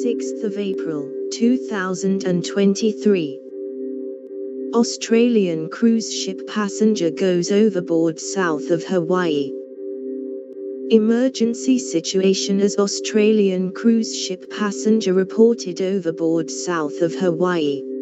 6th of April, 2023. Australian cruise ship passenger goes overboard south of Hawaii. Emergency situation as Australian cruise ship passenger reported overboard south of Hawaii.